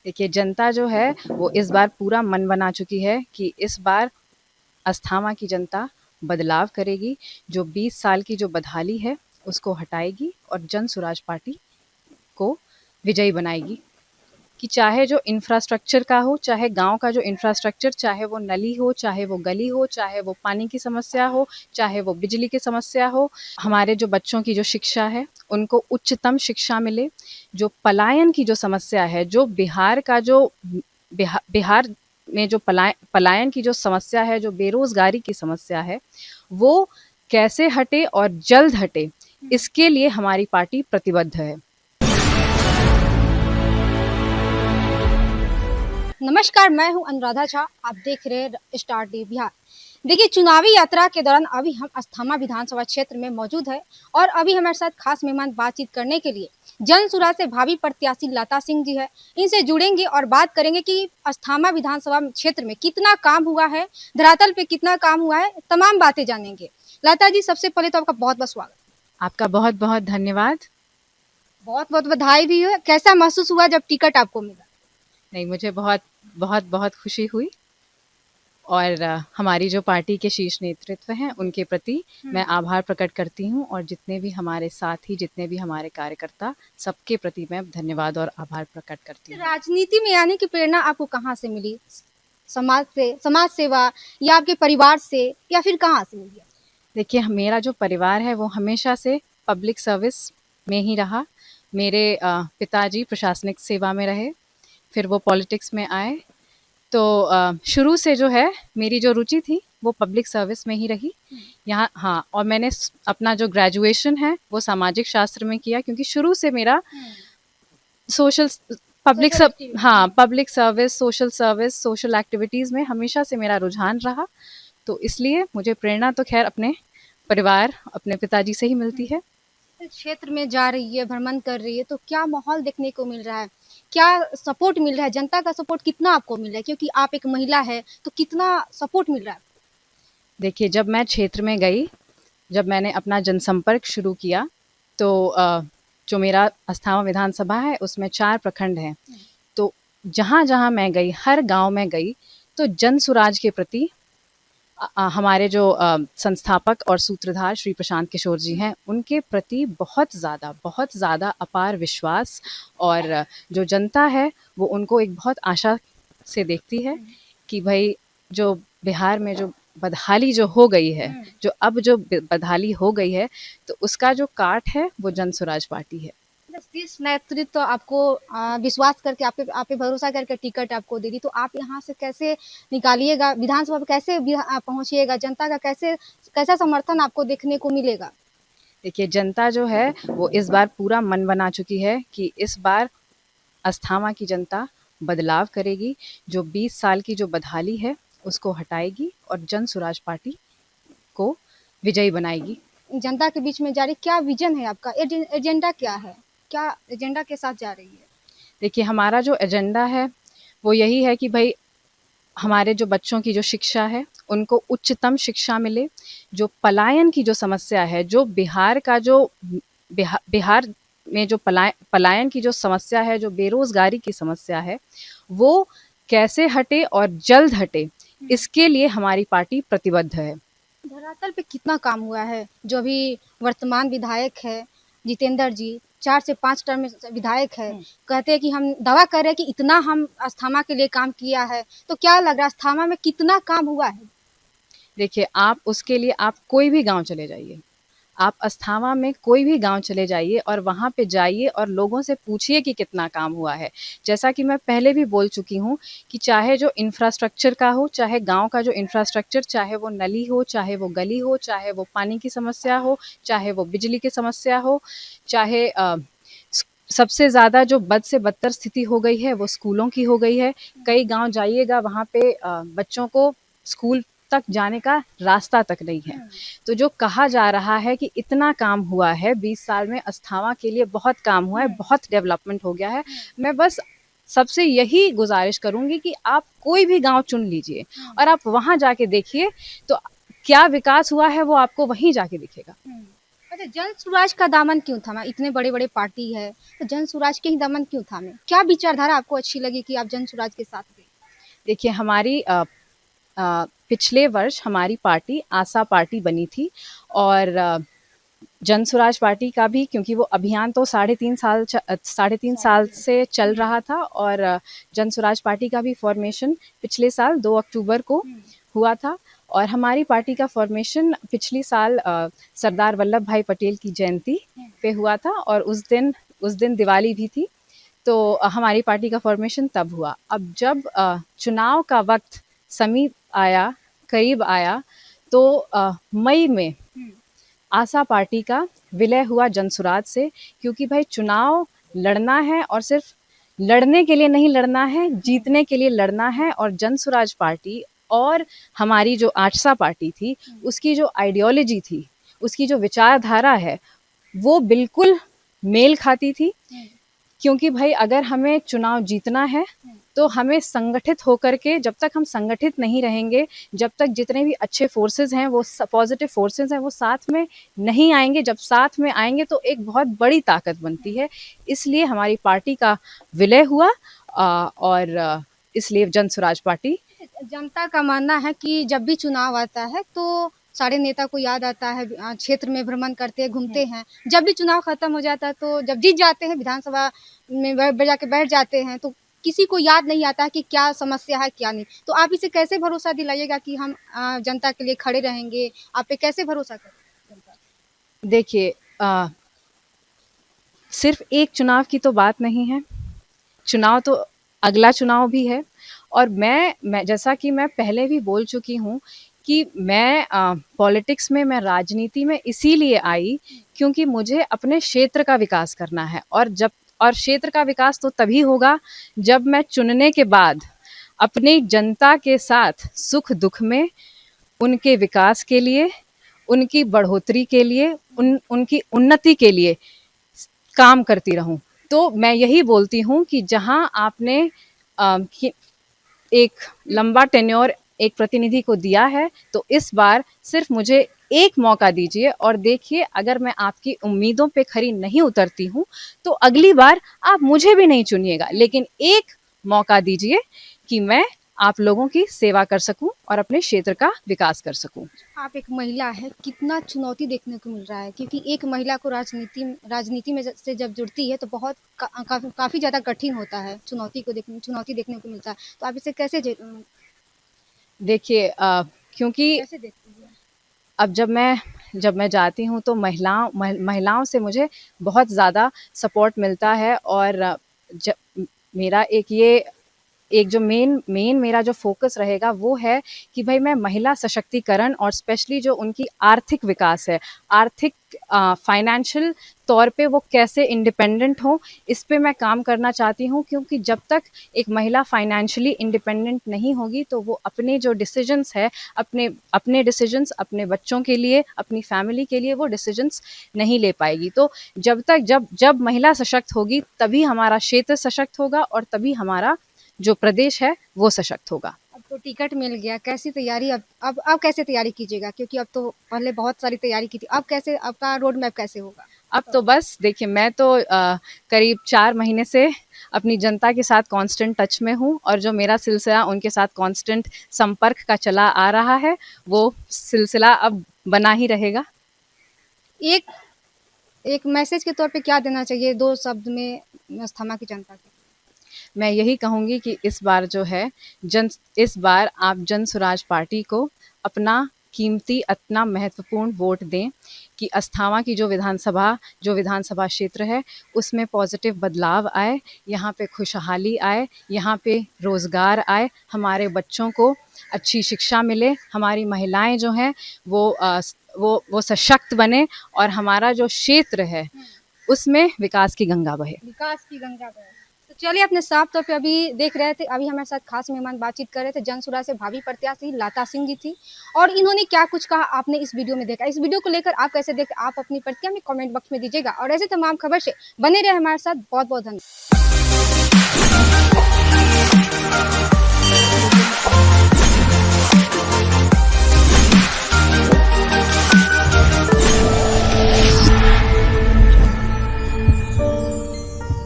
देखिए, जनता जो है वो इस बार पूरा मन बना चुकी है कि इस बार अस्थामा की जनता बदलाव करेगी। जो 20 साल की जो बदहाली है उसको हटाएगी और जन स्वराज पार्टी को विजयी बनाएगी। कि चाहे जो इंफ्रास्ट्रक्चर का हो, चाहे गाँव का जो इंफ्रास्ट्रक्चर, चाहे वो नली हो, चाहे वो गली हो, चाहे वो पानी की समस्या हो, चाहे वो बिजली की समस्या हो, हमारे जो बच्चों की जो शिक्षा है, उनको उच्चतम शिक्षा मिले। जो पलायन की जो समस्या है, जो बिहार का जो बिहार में जो पलायन की जो समस्या है, जो बेरोज़गारी की समस्या है, वो कैसे हटे और जल्द हटे, इसके लिए हमारी पार्टी प्रतिबद्ध है। नमस्कार, मैं हूं अनुराधा झा। आप देख रहे हैं स्टार टी बिहार। देखिए, चुनावी यात्रा के दौरान अभी हम अस्थामा विधानसभा क्षेत्र में मौजूद है और अभी हमारे साथ खास मेहमान बातचीत करने के लिए जन सुराज से भावी प्रत्याशी लता सिंह जी है। इनसे जुड़ेंगे और बात करेंगे कि अस्थामा विधानसभा क्षेत्र में कितना काम हुआ है, धरातल पे कितना काम हुआ है, तमाम बातें जानेंगे। लता जी, सबसे पहले तो आपका बहुत बहुत स्वागत। आपका बहुत बहुत धन्यवाद। बहुत बहुत बधाई भी है। कैसा महसूस हुआ जब टिकट आपको मिला? नहीं, मुझे बहुत बहुत बहुत खुशी हुई और हमारी जो पार्टी के शीर्ष नेतृत्व हैं उनके प्रति मैं आभार प्रकट करती हूँ और जितने भी हमारे साथी, जितने भी हमारे कार्यकर्ता, सबके प्रति मैं धन्यवाद और आभार प्रकट करती हूँ। राजनीति में आने की प्रेरणा आपको कहाँ से मिली? समाज से, समाज सेवा, या आपके परिवार से, या फिर कहाँ से मिली? देखिए, मेरा जो परिवार है वो हमेशा से पब्लिक सर्विस में ही रहा। मेरे पिताजी प्रशासनिक सेवा में रहे, फिर वो पॉलिटिक्स में आए। तो शुरू से जो है मेरी जो रुचि थी वो पब्लिक सर्विस में ही रही। यहाँ हाँ, और मैंने अपना जो ग्रेजुएशन है वो सामाजिक शास्त्र में किया, क्योंकि शुरू से मेरा सोशल पब्लिक सब हाँ, पब्लिक सर्विस, सोशल एक्टिविटीज़ में हमेशा से मेरा रुझान रहा। तो इसलिए मुझे प्रेरणा तो खैर अपने परिवार, अपने पिताजी से ही मिलती है। क्षेत्र में जा रही है, भ्रमण कर रही है, तो क्या माहौल देखने को मिल रहा है? क्या सपोर्ट मिल रहा है? जनता का सपोर्ट कितना आपको मिल रहा है? क्योंकि आप एक महिला है, तो कितना सपोर्ट मिल रहा है? देखिए, जब मैं क्षेत्र में गई, जब मैंने अपना जनसंपर्क शुरू किया, तो जो मेरा अस्थामा विधानसभा है उसमें 4 प्रखंड हैं। तो जहाँ-जहाँ मैं गई, हर गाँव में गई, तो जन सुराज के प्रति हमारे जो संस्थापक और सूत्रधार श्री प्रशांत किशोर जी हैं, उनके प्रति बहुत ज़्यादा अपार विश्वास, और जो जनता है वो उनको एक बहुत आशा से देखती है कि भई जो बिहार में जो बदहाली जो हो गई है, जो अब जो बदहाली हो गई है, तो उसका जो काट है वो जन स्वराज पार्टी है। जिस नेतृत्व तो आपको विश्वास करके आप पे भरोसा करके टिकट आपको दे दी, तो आप यहाँ से कैसे निकालिएगा? विधानसभा में कैसे पहुँचिएगा? जनता का कैसा समर्थन आपको देखने को मिलेगा? देखिए, जनता जो है वो इस बार पूरा मन बना चुकी है कि इस बार अस्थामा की जनता बदलाव करेगी। जो 20 साल की जो बदहाली है उसको हटाएगी और जन स्वराज पार्टी को विजयी बनाएगी। जनता के बीच में जा रही, क्या विजन है आपका? एजेंडा क्या है? क्या एजेंडा के साथ जा रही है? देखिए, हमारा जो एजेंडा है वो यही है कि भई हमारे जो बच्चों की जो शिक्षा है उनको उच्चतम शिक्षा मिले। जो पलायन की जो समस्या है, जो बिहार का जो बिहार में जो पलायन की जो समस्या है, जो बेरोज़गारी की समस्या है, वो कैसे हटे और जल्द हटे, इसके लिए हमारी पार्टी प्रतिबद्ध है। धरातल पे कितना काम हुआ है? जो अभी वर्तमान विधायक है जितेंद्र जी, 4 से 5 टर्म में विधायक है, कहते हैं कि हम दावा कर रहे हैं कि इतना हम अस्थामा के लिए काम किया है। तो क्या लग रहा है अस्थामा में कितना काम हुआ है? देखिए, आप उसके लिए आप कोई भी गाँव चले जाइए। आप अस्थामा में कोई भी गाँव चले जाइए और वहाँ पे जाइए और लोगों से पूछिए कि कितना काम हुआ है। जैसा कि मैं पहले भी बोल चुकी हूँ कि चाहे जो इंफ्रास्ट्रक्चर का हो, चाहे गाँव का जो इंफ्रास्ट्रक्चर, चाहे वो नली हो, चाहे वो गली हो, चाहे वो पानी की समस्या हो, चाहे वो बिजली की समस्या हो, चाहे सबसे ज़्यादा जो बद से बदतर स्थिति हो गई है वो स्कूलों की हो गई है। कई गाँव जाइएगा, वहाँ पे बच्चों को स्कूल तक जाने का रास्ता तक नहीं है। तो जो कहा जा रहा है कि इतना काम हुआ है 20 साल में, अस्थामा के लिए बहुत काम हुआ है, बहुत डेवलपमेंट हो गया है। मैं बस सबसे यही गुज़ारिश करूँगी कि आप कोई भी गाँव चुन लीजिए और आप वहाँ जाके देखिए, तो क्या विकास हुआ है वो आपको वहीं जाके दिखेगा। अच्छा, जन स्वराज का दामन क्यों थामा? इतने बड़े-बड़े पार्टी है, तो जन स्वराज के ही दामन क्यों थामे? क्या विचारधारा आपको अच्छी लगी कि आप जन स्वराज के साथ गए? देखिए हमारी पिछले वर्ष हमारी पार्टी आशा पार्टी बनी थी और जन स्वराज पार्टी का भी, क्योंकि वो अभियान तो साढ़े तीन साल से चल रहा था और जन स्वराज पार्टी का भी फॉर्मेशन पिछले साल 2 अक्टूबर को हुआ था और हमारी पार्टी का फॉर्मेशन पिछली साल सरदार वल्लभ भाई पटेल की जयंती पे हुआ था और उस दिन दिवाली भी थी, तो हमारी पार्टी का फॉर्मेशन तब हुआ। अब जब चुनाव का वक्त समीप आया, करीब आया, तो मई में आशा पार्टी का विलय हुआ जनसुराज से, क्योंकि भाई चुनाव लड़ना है और सिर्फ लड़ने के लिए नहीं लड़ना है, जीतने के लिए लड़ना है। और जनसुराज पार्टी और हमारी जो आशा पार्टी थी, उसकी जो आइडियोलॉजी थी, उसकी जो विचारधारा है, वो बिल्कुल मेल खाती थी। क्योंकि भाई अगर हमें चुनाव जीतना है तो हमें संगठित होकर के, जब तक हम संगठित नहीं रहेंगे, जब तक जितने भी अच्छे फोर्सेस हैं, वो पॉजिटिव फोर्सेस हैं, वो साथ में नहीं आएंगे। जब साथ में आएंगे तो एक बहुत बड़ी ताकत बनती है। इसलिए हमारी पार्टी का विलय हुआ और इसलिए जन स्वराज पार्टी। जनता का मानना है कि जब भी चुनाव आता है तो सारे नेता को याद आता है, क्षेत्र में भ्रमण करते हैं, घूमते हैं। जब भी चुनाव खत्म हो जाता है तो जब जीत जाते हैं, विधानसभा में जाके बैठ जाते हैं, तो किसी को याद नहीं आता है कि क्या समस्या है क्या नहीं। तो आप इसे कैसे भरोसा दिलाइएगा कि हम जनता के लिए खड़े रहेंगे? आप पे कैसे भरोसा करें? देखिए सिर्फ एक चुनाव की तो बात नहीं है, चुनाव तो अगला चुनाव भी है। और मैं जैसा कि मैं पहले भी बोल चुकी हूँ कि मैं पॉलिटिक्स में, मैं राजनीति में इसीलिए आई क्योंकि मुझे अपने क्षेत्र का विकास करना है। और क्षेत्र का विकास तो तभी होगा जब मैं चुनने के बाद अपनी जनता के साथ सुख दुख में उनके विकास के लिए, उनकी बढ़ोतरी के लिए, उनकी उन्नति के लिए काम करती रहूं। तो मैं यही बोलती हूँ कि जहां आपने एक लंबा टेन्योर एक प्रतिनिधि को दिया है, तो इस बार सिर्फ मुझे एक मौका दीजिए और देखिए, अगर मैं आपकी उम्मीदों पे खरी नहीं उतरती हूँ तो अगली बार आप मुझे भी नहीं चुनिएगा, लेकिन एक मौका दीजिए कि मैं आप लोगों की सेवा कर सकूं और अपने क्षेत्र का विकास कर सकूं। आप एक महिला है, कितना चुनौती देखने को मिल रहा है, क्योंकि एक महिला को राजनीति में से जब जुड़ती है तो बहुत काफ़ी ज़्यादा कठिन होता है, चुनौती देखने को मिलता है। तो आप इसे कैसे देखिए क्योंकि कैसे देखती हैं? अब जब मैं जाती हूँ तो महिलाओं से मुझे बहुत ज़्यादा सपोर्ट मिलता है और मेरा एक जो मेन मेरा जो फोकस रहेगा वो है कि भाई मैं महिला सशक्तिकरण और स्पेशली जो उनकी आर्थिक विकास है, आर्थिक फाइनेंशियल तौर पे वो कैसे इंडिपेंडेंट हो, इस पे मैं काम करना चाहती हूँ। क्योंकि जब तक एक महिला फाइनेंशियली इंडिपेंडेंट नहीं होगी तो वो अपने जो डिसीजंस है, अपने डिसीजंस अपने बच्चों के लिए, अपनी फैमिली के लिए वो डिसीजंस नहीं ले पाएगी। तो जब महिला सशक्त होगी तभी हमारा क्षेत्र सशक्त होगा और तभी हमारा जो प्रदेश है वो सशक्त होगा। अब तो टिकट मिल गया, कैसी तैयारी अब कैसे तैयारी कीजिएगा? क्योंकि अब तो पहले बहुत सारी तैयारी की थी, अब कैसे, आपका रोड मैप कैसे होगा? अब तो बस देखिए, मैं तो करीब 4 महीने से अपनी जनता के साथ कांस्टेंट टच में हूँ और जो मेरा सिलसिला उनके साथ कांस्टेंट संपर्क का चला आ रहा है, वो सिलसिला अब बना ही रहेगा। एक मैसेज के तौर पे क्या देना चाहिए 2 शब्द में अस्थामा की जनता को? मैं यही कहूँगी कि इस बार आप जन स्वराज पार्टी को अपना कीमती, अपना महत्वपूर्ण वोट दें कि अस्थामा की जो विधानसभा क्षेत्र है उसमें पॉजिटिव बदलाव आए, यहाँ पे खुशहाली आए, यहाँ पे रोज़गार आए, हमारे बच्चों को अच्छी शिक्षा मिले, हमारी महिलाएं जो हैं वो सशक्त बने और हमारा जो क्षेत्र है उसमें विकास की गंगा बहे। तो चलिए, अपने साफ तौर पे अभी देख रहे थे, अभी हमारे साथ खास मेहमान बातचीत कर रहे थे, जन स्वराज से भावी प्रत्याशी लता सिंह जी थी और इन्होंने क्या कुछ कहा आपने इस वीडियो में देखा। इस वीडियो को लेकर आप कैसे देखते, आप अपनी प्रतिक्रिया में कमेंट बॉक्स में दीजिएगा और ऐसे तमाम खबर से बने रहे हमारे साथ। बहुत बहुत धन्यवाद।